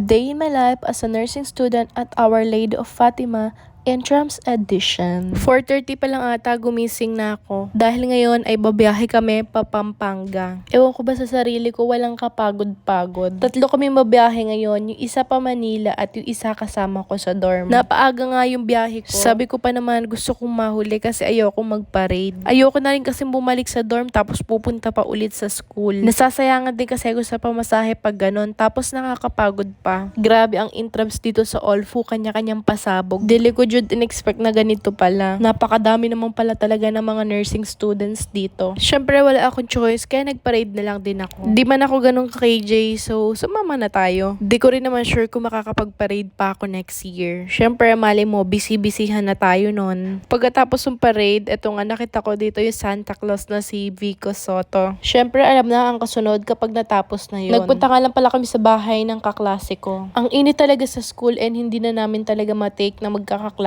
Day in my life as a nursing student at Our Lady of Fatima Entrance Edition. 4:30 pa lang ata gumising na ako. Dahil ngayon ay babiyahe kami pa Pampanga. Ewan ko ba sa sarili ko, walang kapagod-pagod. Tatlo kami babiyahe ngayon, yung isa pa Manila at yung isa kasama ko sa dorm. Napaaga nga yung biyahe ko. Sabi ko pa naman gusto kong mahuli kasi ayoko mag-parade. Ayoko na rin kasi bumalik sa dorm tapos pupunta pa ulit sa school. Nasasayangan din kasi ako sa pamasahe pag ganon, tapos nakakapagod pa. Grabe ang intrams dito sa Olfu, kanya-kanyang pasabog. Dili ko jud in-expect na ganito pala. Napakadami naman pala talaga ng mga nursing students dito. Syempre wala akong choice kaya nag-parade na lang din ako. Di man ako ganun ka-KJ, so sumama na tayo. Di ko rin naman sure kung makakapag-parade pa ako next year. Syempre mali mo, busy-busyhan na tayo nun. Pagkatapos ng parade, eto nga nakita ko dito yung Santa Claus na si Vico Soto. Syempre alam na ang kasunod kapag natapos na yun. Nagpunta nga lang pala kami sa bahay ng kaklase ko. Ang init talaga sa school and hindi na namin talaga matake na magkakaklase.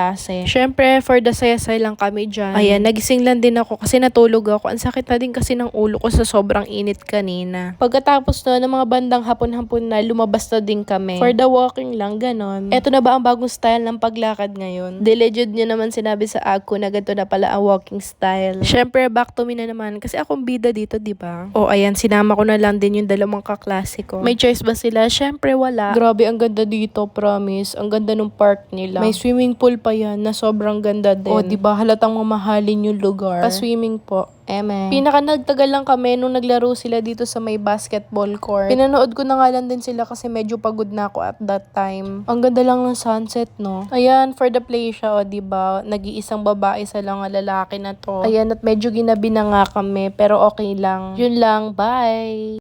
Syempre, for the saya-saya lang kami dyan. Ayan, nagising lang din ako kasi natulog ako. Ang sakit na din kasi ng ulo ko sa sobrang init kanina. Pagkatapos ng mga bandang hapon-hapon na, lumabas na din kami. For the walking lang, ganon. Eto na ba ang bagong style ng paglakad ngayon? Deleged nyo naman sinabi sa AGCO na ganito na pala ang walking style. Syempre, back to me na naman kasi akong bida dito, diba? O ayan, sinama ko na lang din yung dalawang kaklase ko. May choice ba sila? Syempre, wala. Grabe, ang ganda dito, promise. Ang ganda ng park nila. May swimming pool pa yan na sobrang ganda din. O, diba? Halatang mamahalin yung lugar. Pa-swimming po. Pinaka nagtagal lang kami nung naglaro sila dito sa may basketball court. Pinanood ko na nga lang din sila kasi medyo pagod na ako at that time. Ang ganda lang ng sunset, no? Ayan, for the play siya, o diba? Nag-iisang babae sa lang lalaki na to. Ayan, at medyo ginabi na nga kami, pero okay lang. Yun lang, bye!